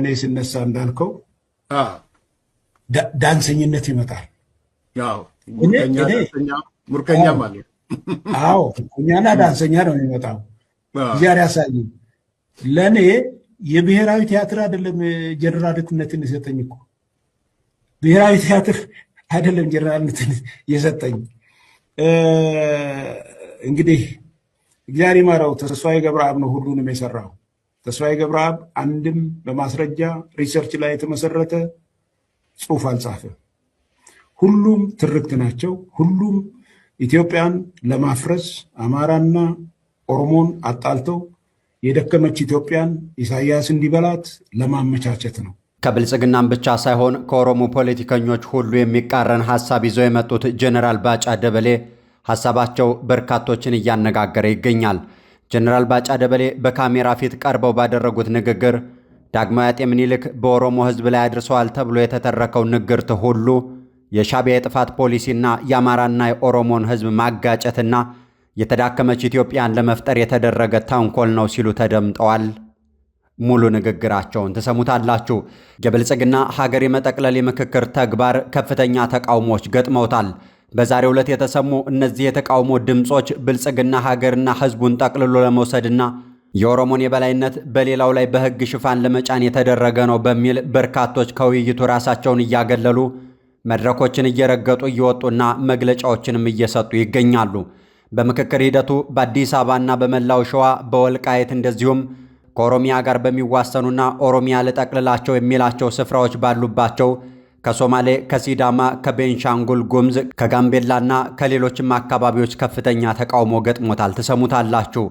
ለእኔ ሲነሳ እንዳልከው ዳንሰኝነት ይመጣል። ሙርከኛ ማለት አዎ፣ ሙርከኛና ዳንሰኛ ነው የሚመጣው። እግዚአብሔር ያሳየኝ። ለእኔ የብሔራዊ ቲያትር አይደለም ጀነራልነትን የሰጠኝ እኮ ብሔራዊ ቲያትር አይደለም ጀነራልነትን የሰጠኝ። እንግዲህ እግዚአብሔር ይማረው ተስፋዬ ገብረአብ ነው ሁሉንም የሰራው። ተስፋዬ ገብረአብ አንድም በማስረጃ ሪሰርች ላይ የተመሰረተ ጽሑፍ አልጻፈም። ሁሉም ትርክት ናቸው። ሁሉም ኢትዮጵያን ለማፍረስ አማራና ኦሮሞን አጣልተው የደከመች ኢትዮጵያን ኢሳያስ እንዲበላት ለማመቻቸት ነው። ከብልጽግናም ብቻ ሳይሆን ከኦሮሞ ፖለቲከኞች ሁሉ የሚቃረን ሐሳብ ይዘው የመጡት ጀነራል ባጫ ደበሌ ሐሳባቸው በርካቶችን እያነጋገረ ይገኛል። ጀነራል ባጫ ደበሌ በካሜራ ፊት ቀርበው ባደረጉት ንግግር ዳግማዊ አጤ ምኒልክ በኦሮሞ ሕዝብ ላይ አድርሰዋል ተብሎ የተተረከው ንግርት ሁሉ የሻዕቢያ የጥፋት ፖሊሲና የአማራና የኦሮሞን ሕዝብ ማጋጨትና የተዳከመች ኢትዮጵያን ለመፍጠር የተደረገ ተንኮል ነው ሲሉ ተደምጠዋል። ሙሉ ንግግራቸውን ትሰሙታላችሁ። የብልጽግና ሀገር የመጠቅለል የምክክር ተግባር ከፍተኛ ተቃውሞዎች ገጥመውታል። በዛሬው ዕለት የተሰሙ እነዚህ የተቃውሞ ድምጾች ብልጽግና ሀገርና ሕዝቡን ጠቅልሎ ለመውሰድና የኦሮሞን የበላይነት በሌላው ላይ በሕግ ሽፋን ለመጫን የተደረገ ነው በሚል በርካቶች ከውይይቱ ራሳቸውን እያገለሉ መድረኮችን እየረገጡ እየወጡና መግለጫዎችንም እየሰጡ ይገኛሉ። በምክክር ሂደቱ በአዲስ አበባና በመላው ሸዋ በወልቃይት እንደዚሁም ከኦሮሚያ ጋር በሚዋሰኑና ኦሮሚያ ልጠቅልላቸው የሚላቸው ስፍራዎች ባሉባቸው ከሶማሌ፣ ከሲዳማ፣ ከቤንሻንጉል ጉምዝ፣ ከጋምቤላና ከሌሎችም አካባቢዎች ከፍተኛ ተቃውሞ ገጥሞታል። ትሰሙታላችሁ።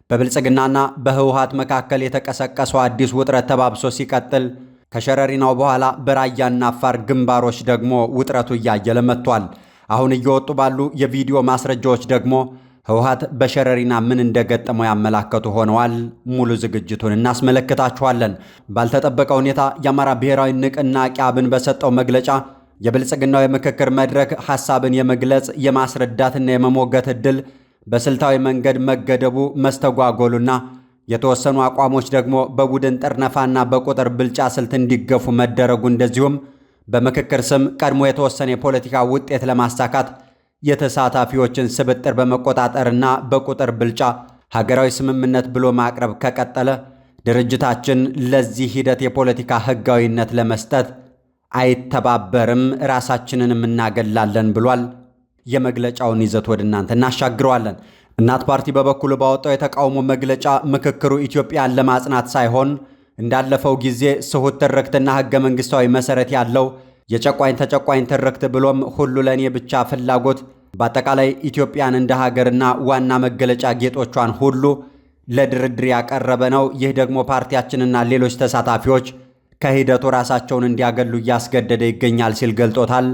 በብልጽግናና በህወሓት መካከል የተቀሰቀሰው አዲስ ውጥረት ተባብሶ ሲቀጥል ከሸረሪናው በኋላ በራያና አፋር ግንባሮች ደግሞ ውጥረቱ እያየለ መጥቷል። አሁን እየወጡ ባሉ የቪዲዮ ማስረጃዎች ደግሞ ህወሓት በሸረሪና ምን እንደገጠመው ያመላከቱ ሆነዋል። ሙሉ ዝግጅቱን እናስመለክታችኋለን። ባልተጠበቀ ሁኔታ የአማራ ብሔራዊ ንቅናቄ አብን በሰጠው መግለጫ የብልጽግናው የምክክር መድረክ ሐሳብን የመግለጽ የማስረዳትና የመሞገት ዕድል በስልታዊ መንገድ መገደቡ መስተጓጎሉና የተወሰኑ አቋሞች ደግሞ በቡድን ጥርነፋና በቁጥር ብልጫ ስልት እንዲገፉ መደረጉ እንደዚሁም በምክክር ስም ቀድሞ የተወሰነ የፖለቲካ ውጤት ለማሳካት የተሳታፊዎችን ስብጥር በመቆጣጠርና በቁጥር ብልጫ ሀገራዊ ስምምነት ብሎ ማቅረብ ከቀጠለ ድርጅታችን ለዚህ ሂደት የፖለቲካ ህጋዊነት ለመስጠት አይተባበርም፣ ራሳችንንም እናገላለን ብሏል። የመግለጫውን ይዘት ወደ እናንተ እናሻግረዋለን። እናት ፓርቲ በበኩሉ ባወጣው የተቃውሞ መግለጫ ምክክሩ ኢትዮጵያን ለማጽናት ሳይሆን እንዳለፈው ጊዜ ስሁት ትርክትና ህገ መንግስታዊ መሰረት ያለው የጨቋኝ ተጨቋኝ ትርክት ብሎም ሁሉ ለኔ ብቻ ፍላጎት በአጠቃላይ ኢትዮጵያን እንደ ሀገርና ዋና መገለጫ ጌጦቿን ሁሉ ለድርድር ያቀረበ ነው። ይህ ደግሞ ፓርቲያችንና ሌሎች ተሳታፊዎች ከሂደቱ ራሳቸውን እንዲያገሉ እያስገደደ ይገኛል ሲል ገልጦታል።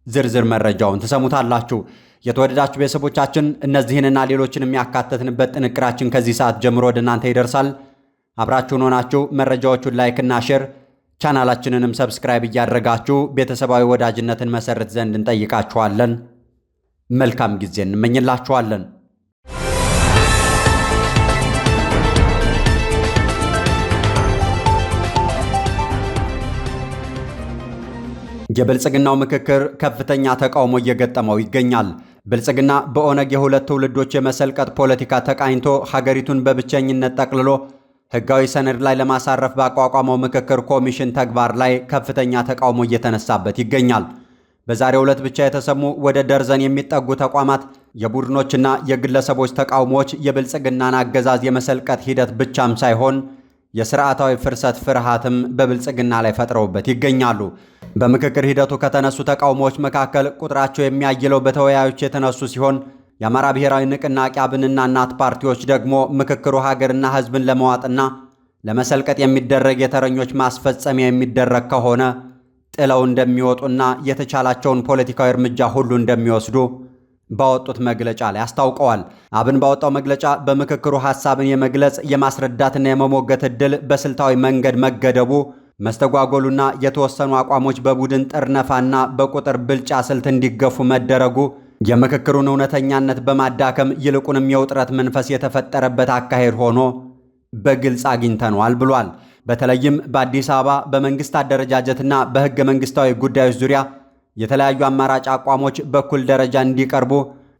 ዝርዝር መረጃውን ትሰሙታላችሁ። የተወደዳችሁ ቤተሰቦቻችን እነዚህንና ሌሎችን የሚያካተትንበት ጥንቅራችን ከዚህ ሰዓት ጀምሮ ወደ እናንተ ይደርሳል። አብራችሁን ሆናችሁ መረጃዎቹን ላይክና ሼር ቻናላችንንም ሰብስክራይብ እያደረጋችሁ ቤተሰባዊ ወዳጅነትን መሰረት ዘንድ እንጠይቃችኋለን። መልካም ጊዜ እንመኝላችኋለን። የብልጽግናው ምክክር ከፍተኛ ተቃውሞ እየገጠመው ይገኛል። ብልጽግና በኦነግ የሁለት ትውልዶች የመሰልቀጥ ፖለቲካ ተቃኝቶ ሀገሪቱን በብቸኝነት ጠቅልሎ ሕጋዊ ሰነድ ላይ ለማሳረፍ ባቋቋመው ምክክር ኮሚሽን ተግባር ላይ ከፍተኛ ተቃውሞ እየተነሳበት ይገኛል። በዛሬው ዕለት ብቻ የተሰሙ ወደ ደርዘን የሚጠጉ ተቋማት የቡድኖችና የግለሰቦች ተቃውሞዎች የብልጽግናን አገዛዝ የመሰልቀጥ ሂደት ብቻም ሳይሆን የሥርዓታዊ ፍርሰት ፍርሃትም በብልጽግና ላይ ፈጥረውበት ይገኛሉ። በምክክር ሂደቱ ከተነሱ ተቃውሞዎች መካከል ቁጥራቸው የሚያይለው በተወያዮች የተነሱ ሲሆን የአማራ ብሔራዊ ንቅናቄ አብንና እናት ፓርቲዎች ደግሞ ምክክሩ ሀገርና ሕዝብን ለመዋጥና ለመሰልቀጥ የሚደረግ የተረኞች ማስፈጸሚያ የሚደረግ ከሆነ ጥለው እንደሚወጡና የተቻላቸውን ፖለቲካዊ እርምጃ ሁሉ እንደሚወስዱ ባወጡት መግለጫ ላይ አስታውቀዋል። አብን ባወጣው መግለጫ በምክክሩ ሐሳብን የመግለጽ የማስረዳትና የመሞገት ዕድል በስልታዊ መንገድ መገደቡ መስተጓጎሉና የተወሰኑ አቋሞች በቡድን ጥርነፋና በቁጥር ብልጫ ስልት እንዲገፉ መደረጉ የምክክሩን እውነተኛነት በማዳከም ይልቁንም የውጥረት መንፈስ የተፈጠረበት አካሄድ ሆኖ በግልጽ አግኝተነዋል ብሏል። በተለይም በአዲስ አበባ በመንግስት አደረጃጀትና በሕገ መንግስታዊ ጉዳዮች ዙሪያ የተለያዩ አማራጭ አቋሞች በኩል ደረጃ እንዲቀርቡ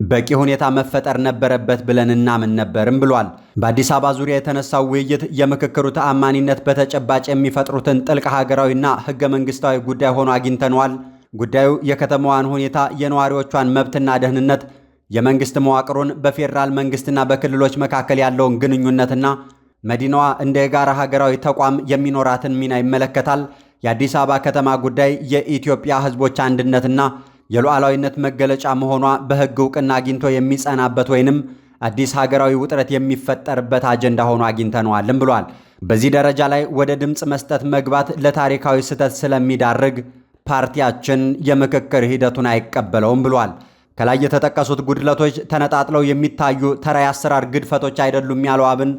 በቂ ሁኔታ መፈጠር ነበረበት ብለን እናምን ነበርም ብሏል። በአዲስ አበባ ዙሪያ የተነሳው ውይይት የምክክሩ ተአማኒነት በተጨባጭ የሚፈጥሩትን ጥልቅ ሀገራዊና ሕገ መንግስታዊ ጉዳይ ሆኖ አግኝተነዋል። ጉዳዩ የከተማዋን ሁኔታ፣ የነዋሪዎቿን መብትና ደህንነት፣ የመንግስት መዋቅሩን፣ በፌዴራል መንግስትና በክልሎች መካከል ያለውን ግንኙነትና መዲናዋ እንደ የጋራ ሀገራዊ ተቋም የሚኖራትን ሚና ይመለከታል። የአዲስ አበባ ከተማ ጉዳይ የኢትዮጵያ ሕዝቦች አንድነትና የሉዓላዊነት መገለጫ መሆኗ በሕግ ዕውቅና አግኝቶ የሚጸናበት ወይንም አዲስ ሀገራዊ ውጥረት የሚፈጠርበት አጀንዳ ሆኖ አግኝተነዋልም ብሏል። በዚህ ደረጃ ላይ ወደ ድምፅ መስጠት መግባት ለታሪካዊ ስህተት ስለሚዳርግ ፓርቲያችን የምክክር ሂደቱን አይቀበለውም ብሏል። ከላይ የተጠቀሱት ጉድለቶች ተነጣጥለው የሚታዩ ተራ የአሰራር ግድፈቶች አይደሉም ያለው አብን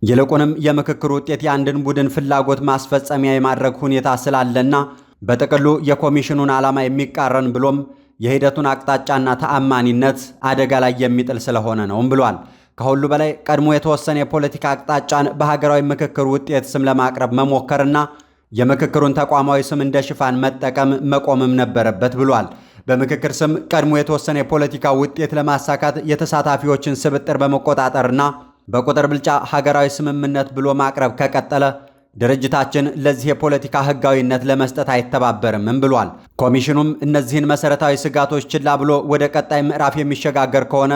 ይልቁንም የምክክር ውጤት የአንድን ቡድን ፍላጎት ማስፈጸሚያ የማድረግ ሁኔታ ስላለና በጥቅሉ የኮሚሽኑን ዓላማ የሚቃረን ብሎም የሂደቱን አቅጣጫና ተአማኒነት አደጋ ላይ የሚጥል ስለሆነ ነውም ብሏል። ከሁሉ በላይ ቀድሞ የተወሰነ የፖለቲካ አቅጣጫን በሀገራዊ ምክክር ውጤት ስም ለማቅረብ መሞከርና የምክክሩን ተቋማዊ ስም እንደ ሽፋን መጠቀም መቆምም ነበረበት ብሏል። በምክክር ስም ቀድሞ የተወሰነ የፖለቲካ ውጤት ለማሳካት የተሳታፊዎችን ስብጥር በመቆጣጠርና በቁጥር ብልጫ ሀገራዊ ስምምነት ብሎ ማቅረብ ከቀጠለ ድርጅታችን ለዚህ የፖለቲካ ሕጋዊነት ለመስጠት አይተባበርምም ብሏል። ኮሚሽኑም እነዚህን መሰረታዊ ስጋቶች ችላ ብሎ ወደ ቀጣይ ምዕራፍ የሚሸጋገር ከሆነ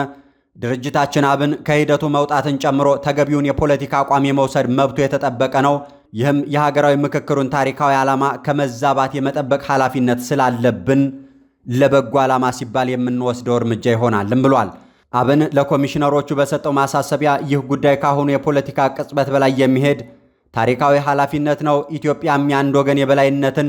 ድርጅታችን አብን ከሂደቱ መውጣትን ጨምሮ ተገቢውን የፖለቲካ አቋም የመውሰድ መብቱ የተጠበቀ ነው። ይህም የሀገራዊ ምክክሩን ታሪካዊ ዓላማ ከመዛባት የመጠበቅ ኃላፊነት ስላለብን ለበጎ ዓላማ ሲባል የምንወስደው እርምጃ ይሆናልም ብሏል። አብን ለኮሚሽነሮቹ በሰጠው ማሳሰቢያ ይህ ጉዳይ ካሁኑ የፖለቲካ ቅጽበት በላይ የሚሄድ ታሪካዊ ኃላፊነት ነው። ኢትዮጵያም የአንድ ወገን የበላይነትን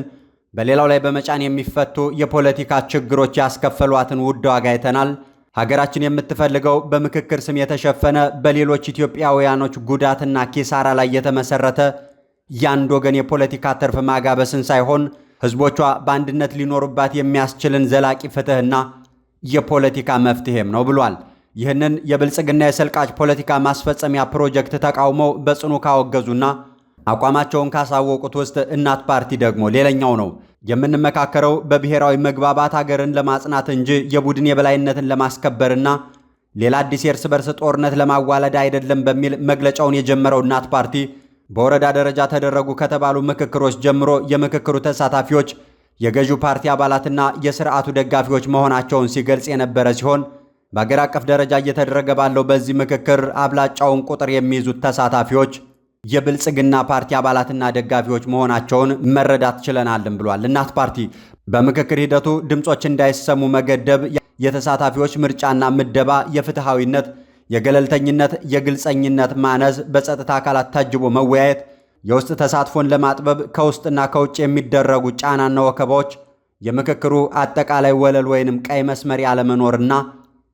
በሌላው ላይ በመጫን የሚፈቱ የፖለቲካ ችግሮች ያስከፈሏትን ውድ ዋጋ አይተናል። ሀገራችን የምትፈልገው በምክክር ስም የተሸፈነ በሌሎች ኢትዮጵያውያኖች ጉዳትና ኪሳራ ላይ የተመሰረተ የአንድ ወገን የፖለቲካ ትርፍ ማጋበስን ሳይሆን ሕዝቦቿ በአንድነት ሊኖሩባት የሚያስችልን ዘላቂ ፍትህና የፖለቲካ መፍትሄም ነው ብሏል። ይህንን የብልጽግና የሰልቃጭ ፖለቲካ ማስፈጸሚያ ፕሮጀክት ተቃውመው በጽኑ ካወገዙና አቋማቸውን ካሳወቁት ውስጥ እናት ፓርቲ ደግሞ ሌላኛው ነው። የምንመካከረው በብሔራዊ መግባባት ሀገርን ለማጽናት እንጂ የቡድን የበላይነትን ለማስከበርና ሌላ አዲስ የእርስ በርስ ጦርነት ለማዋለድ አይደለም በሚል መግለጫውን የጀመረው እናት ፓርቲ በወረዳ ደረጃ ተደረጉ ከተባሉ ምክክሮች ጀምሮ የምክክሩ ተሳታፊዎች የገዢው ፓርቲ አባላትና የስርዓቱ ደጋፊዎች መሆናቸውን ሲገልጽ የነበረ ሲሆን በአገር አቀፍ ደረጃ እየተደረገ ባለው በዚህ ምክክር አብላጫውን ቁጥር የሚይዙት ተሳታፊዎች የብልጽግና ፓርቲ አባላትና ደጋፊዎች መሆናቸውን መረዳት ችለናልም ብሏል። እናት ፓርቲ በምክክር ሂደቱ ድምጾች እንዳይሰሙ መገደብ፣ የተሳታፊዎች ምርጫና ምደባ፣ የፍትሃዊነት፣ የገለልተኝነት፣ የግልጸኝነት ማነስ፣ በጸጥታ አካላት ታጅቦ መወያየት፣ የውስጥ ተሳትፎን ለማጥበብ ከውስጥና ከውጭ የሚደረጉ ጫናና ወከባዎች፣ የምክክሩ አጠቃላይ ወለል ወይንም ቀይ መስመር ያለመኖርና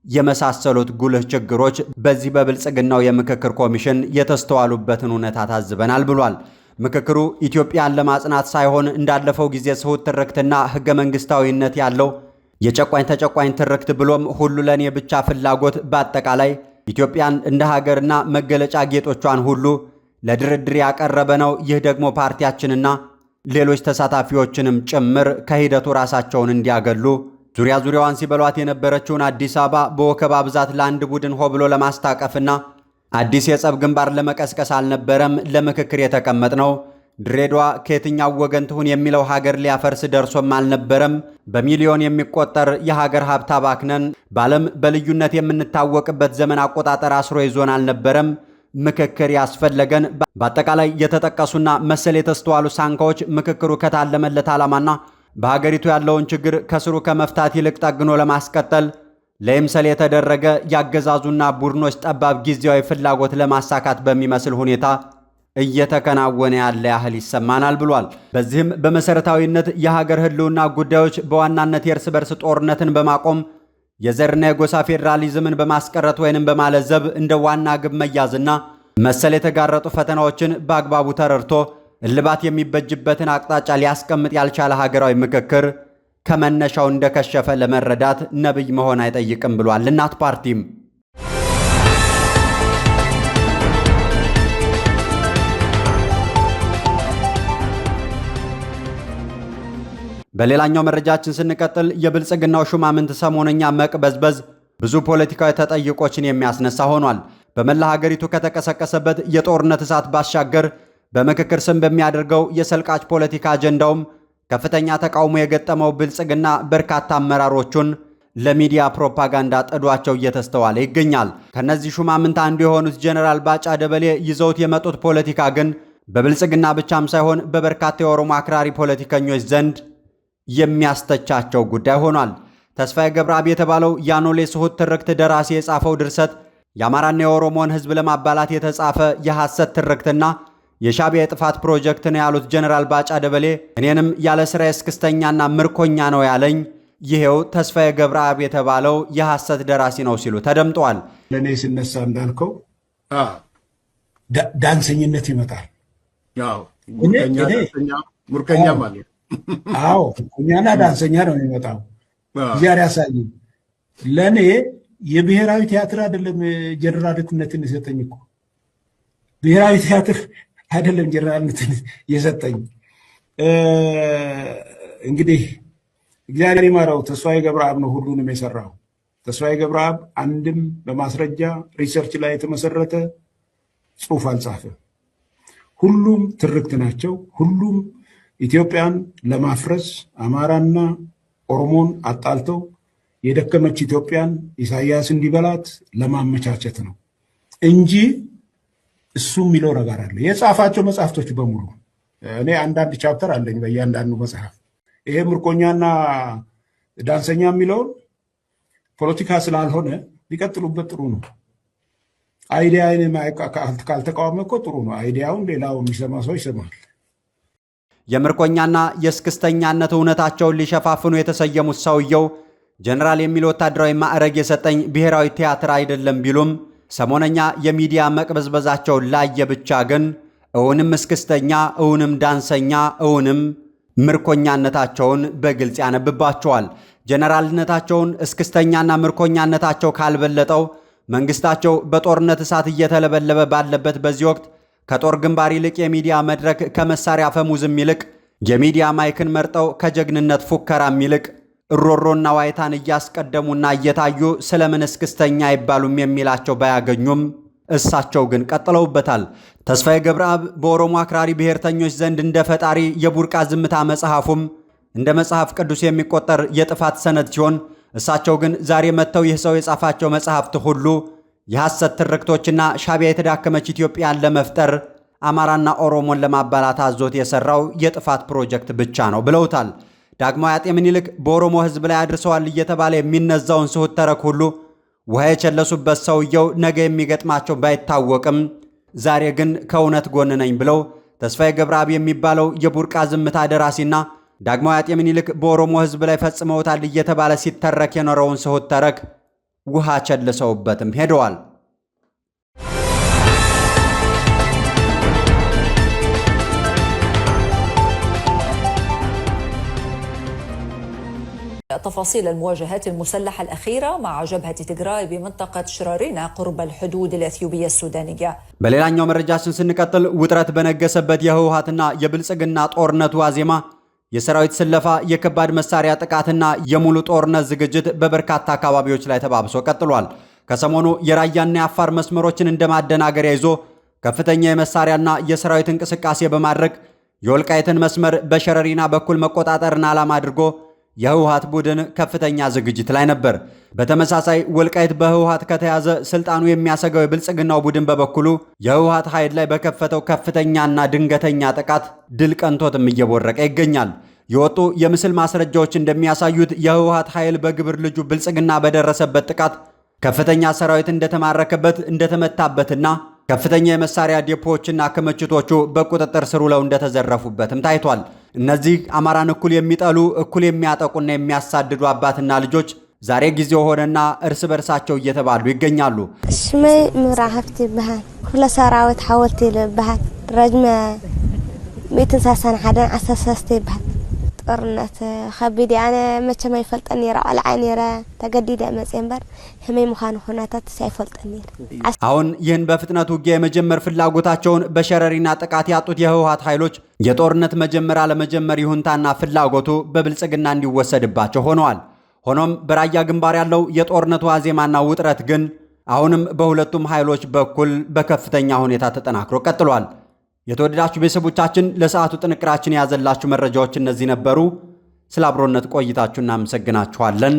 የመሳሰሉት ጉልህ ችግሮች በዚህ በብልጽግናው የምክክር ኮሚሽን የተስተዋሉበትን እውነታ ታዝበናል ብሏል። ምክክሩ ኢትዮጵያን ለማጽናት ሳይሆን እንዳለፈው ጊዜ ስሁት ትርክትና ሕገ መንግስታዊነት ያለው የጨቋኝ ተጨቋኝ ትርክት ብሎም ሁሉ ለኔ ብቻ ፍላጎት በአጠቃላይ ኢትዮጵያን እንደ ሀገርና መገለጫ ጌጦቿን ሁሉ ለድርድር ያቀረበ ነው። ይህ ደግሞ ፓርቲያችንና ሌሎች ተሳታፊዎችንም ጭምር ከሂደቱ ራሳቸውን እንዲያገሉ ዙሪያ ዙሪያዋን ሲበሏት የነበረችውን አዲስ አበባ በወከባ ብዛት ለአንድ ቡድን ሆ ብሎ ለማስታቀፍና አዲስ የጸብ ግንባር ለመቀስቀስ አልነበረም ለምክክር የተቀመጥነው። ድሬዳዋ ከየትኛው ወገን ትሁን የሚለው ሀገር ሊያፈርስ ደርሶም አልነበረም። በሚሊዮን የሚቆጠር የሀገር ሀብት አባክነን በዓለም በልዩነት የምንታወቅበት ዘመን አቆጣጠር አስሮ ይዞን አልነበረም። ምክክር ያስፈለገን በአጠቃላይ የተጠቀሱና መሰል የተስተዋሉ ሳንካዎች ምክክሩ ከታለመለት ዓላማና በሀገሪቱ ያለውን ችግር ከስሩ ከመፍታት ይልቅ ጠግኖ ለማስቀጠል ለይምሰል የተደረገ ያገዛዙና ቡድኖች ጠባብ ጊዜያዊ ፍላጎት ለማሳካት በሚመስል ሁኔታ እየተከናወነ ያለ ያህል ይሰማናል ብሏል። በዚህም በመሰረታዊነት የሀገር ህልውና ጉዳዮች በዋናነት የእርስ በርስ ጦርነትን በማቆም የዘርና የጎሳ ፌዴራሊዝምን በማስቀረት ወይንም በማለዘብ እንደ ዋና ግብ መያዝና መሰል የተጋረጡ ፈተናዎችን በአግባቡ ተረድቶ እልባት የሚበጅበትን አቅጣጫ ሊያስቀምጥ ያልቻለ ሀገራዊ ምክክር ከመነሻው እንደከሸፈ ለመረዳት ነብይ መሆን አይጠይቅም ብሏል። እናት ፓርቲም በሌላኛው መረጃችን ስንቀጥል የብልጽግናው ሹማምንት ሰሞነኛ መቅበዝበዝ ብዙ ፖለቲካዊ ተጠይቆችን የሚያስነሳ ሆኗል። በመላ ሀገሪቱ ከተቀሰቀሰበት የጦርነት እሳት ባሻገር በምክክር ስም በሚያደርገው የሰልቃጭ ፖለቲካ አጀንዳውም ከፍተኛ ተቃውሞ የገጠመው ብልጽግና በርካታ አመራሮቹን ለሚዲያ ፕሮፓጋንዳ ጥዷቸው እየተስተዋለ ይገኛል። ከነዚህ ሹማምንት አንዱ የሆኑት ጀነራል ባጫ ደበሌ ይዘውት የመጡት ፖለቲካ ግን በብልጽግና ብቻም ሳይሆን በበርካታ የኦሮሞ አክራሪ ፖለቲከኞች ዘንድ የሚያስተቻቸው ጉዳይ ሆኗል። ተስፋዬ ገብረአብ የተባለው ያኖሌ ስሁት ትርክት ደራሲ የጻፈው ድርሰት የአማራና የኦሮሞን ሕዝብ ለማባላት የተጻፈ የሐሰት ትርክትና የሻዕቢያ የጥፋት ፕሮጀክት ነው ያሉት ጀነራል ባጫ ደበሌ እኔንም ያለ ስራ እስክስተኛና ምርኮኛ ነው ያለኝ ይሄው ተስፋዬ ገብረአብ የተባለው የሐሰት ደራሲ ነው ሲሉ ተደምጠዋል። ለኔ ሲነሳ እንዳልከው ዳንሰኝነት ይመጣል። ያው ሙርከኛ ማለት አዎ እኛና ዳንሰኛ ነው የሚመጣው። ዛሬ ያሳይ ለኔ የብሔራዊ ቲያትር አይደለም ጀነራልነትን የሰጠኝ እኮ ብሔራዊ ቲያትር አይደለም ጀነራልነትን የሰጠኝ። እንግዲህ እግዚአብሔር ይማረው ተስፋዬ ገብረአብ ነው ሁሉንም የሰራው። ተስፋዬ ገብረአብ አንድም በማስረጃ ሪሰርች ላይ የተመሰረተ ጽሑፍ አልጻፈም። ሁሉም ትርክት ናቸው። ሁሉም ኢትዮጵያን ለማፍረስ አማራና ኦሮሞን አጣልተው የደከመች ኢትዮጵያን ኢሳያስ እንዲበላት ለማመቻቸት ነው እንጂ እሱ የሚለው ነገር አለ። የጻፋቸው መጽሐፍቶች በሙሉ እኔ አንዳንድ ቻፕተር አለኝ በእያንዳንዱ መጽሐፍ። ይሄ ምርኮኛና ዳንሰኛ የሚለውን ፖለቲካ ስላልሆነ ሊቀጥሉበት ጥሩ ነው። አይዲያን ካልተቃወመ እኮ ጥሩ ነው። አይዲያውን ሌላው የሚሰማ ሰው ይሰማል። የምርኮኛና የእስክስተኛነት እውነታቸውን ሊሸፋፍኑ የተሰየሙት ሰውየው ጀነራል የሚል ወታደራዊ ማዕረግ የሰጠኝ ብሔራዊ ቲያትር አይደለም ቢሉም ሰሞነኛ የሚዲያ መቅበዝበዛቸውን ላየ ብቻ ግን እውንም እስክስተኛ፣ እውንም ዳንሰኛ፣ እውንም ምርኮኛነታቸውን በግልጽ ያነብባቸዋል። ጀነራልነታቸውን እስክስተኛና ምርኮኛነታቸው ካልበለጠው መንግስታቸው በጦርነት እሳት እየተለበለበ ባለበት በዚህ ወቅት ከጦር ግንባር ይልቅ የሚዲያ መድረክ ከመሳሪያ ፈሙዝም ይልቅ የሚዲያ ማይክን መርጠው ከጀግንነት ፉከራም ይልቅ እሮሮና ዋይታን እያስቀደሙና እየታዩ ስለምን እስክስተኛ አይባሉም የሚላቸው ባያገኙም እሳቸው ግን ቀጥለውበታል። ተስፋዬ ገብረአብ በኦሮሞ አክራሪ ብሔርተኞች ዘንድ እንደ ፈጣሪ የቡርቃ ዝምታ መጽሐፉም እንደ መጽሐፍ ቅዱስ የሚቆጠር የጥፋት ሰነድ ሲሆን እሳቸው ግን ዛሬ መጥተው ይህ ሰው የጻፋቸው መጽሐፍት ሁሉ የሐሰት ትርክቶችና ሻዕቢያ የተዳከመች ኢትዮጵያን ለመፍጠር አማራና ኦሮሞን ለማባላት አዞት የሰራው የጥፋት ፕሮጀክት ብቻ ነው ብለውታል። ዳግማዊ አጤ ምኒልክ በኦሮሞ ሕዝብ ላይ አድርሰዋል እየተባለ የሚነዛውን ስሁት ተረክ ሁሉ ውሃ የቸለሱበት ሰውየው ነገ የሚገጥማቸው ባይታወቅም ዛሬ ግን ከእውነት ጎን ነኝ ብለው ተስፋዬ ገብረአብ የሚባለው የቡርቃ ዝምታ ደራሲና ዳግማዊ አጤ ምኒልክ በኦሮሞ ሕዝብ ላይ ፈጽመውታል እየተባለ ሲተረክ የኖረውን ስሁት ተረክ ውሃ ቸልሰውበትም ሄደዋል። تفاصيل المواجهات المسلحة الأخيرة مع جبهة تجراي بمنطقة شرارينا قرب الحدود الأثيوبية السودانية. በሌላኛው መረጃችን ስንቀጥል ውጥረት በነገሰበት የህወሓትና የብልጽግና ጦርነት ዋዜማ የሰራዊት ስለፋ፣ የከባድ መሳሪያ ጥቃትና የሙሉ ጦርነት ዝግጅት በበርካታ አካባቢዎች ላይ ተባብሶ ቀጥሏል። ከሰሞኑ የራያና የአፋር መስመሮችን እንደማደናገሪያ ይዞ ከፍተኛ የመሳሪያና የሰራዊት እንቅስቃሴ በማድረግ የወልቃይትን መስመር በሸረሪና በኩል መቆጣጠርን ዓላማ አድርጎ የህወሓት ቡድን ከፍተኛ ዝግጅት ላይ ነበር። በተመሳሳይ ወልቃይት በህወሓት ከተያዘ ስልጣኑ የሚያሰጋው የብልጽግናው ቡድን በበኩሉ የህወሓት ኃይል ላይ በከፈተው ከፍተኛና ድንገተኛ ጥቃት ድል ቀንቶትም እየቦረቀ ይገኛል። የወጡ የምስል ማስረጃዎች እንደሚያሳዩት የህወሓት ኃይል በግብር ልጁ ብልጽግና በደረሰበት ጥቃት ከፍተኛ ሰራዊት እንደተማረከበት፣ እንደተመታበትና ከፍተኛ የመሳሪያ ዴፖዎችና ክምችቶቹ በቁጥጥር ስር ውለው እንደተዘረፉበትም ታይቷል። እነዚህ አማራን እኩል የሚጠሉ እኩል የሚያጠቁና የሚያሳድዱ አባትና ልጆች ዛሬ ጊዜው ሆነና እርስ በርሳቸው እየተባሉ ይገኛሉ። ስሜ ምራህፍቲ ይባሃል። ኩለ ሰራዊት ሓወልቲ ይባሃል። ረጅመ 131 13 ይባሃል። ጦርነት ከቢድ ያነ መቼም አይፈልጠን ይራ አልዓን ይራ ተገዲደ መጽንበር ህመይ መኻን ሆናታት ሳይፈልጠን ይራ አሁን ይህን በፍጥነት ውጊያ የመጀመር ፍላጎታቸውን በሸረሪና ጥቃት ያጡት የህወሓት ኃይሎች የጦርነት መጀመር አለመጀመር ይሁንታና ፍላጎቱ በብልጽግና እንዲወሰድባቸው ሆነዋል። ሆኖም በራያ ግንባር ያለው የጦርነቱ ዋዜማና ውጥረት ግን አሁንም በሁለቱም ኃይሎች በኩል በከፍተኛ ሁኔታ ተጠናክሮ ቀጥሏል። የተወደዳችሁ ቤተሰቦቻችን ለሰዓቱ ጥንቅራችን ያዘላችሁ መረጃዎች እነዚህ ነበሩ። ስለ አብሮነት ቆይታችሁ እናመሰግናችኋለን።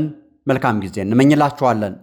መልካም ጊዜ እንመኝላችኋለን።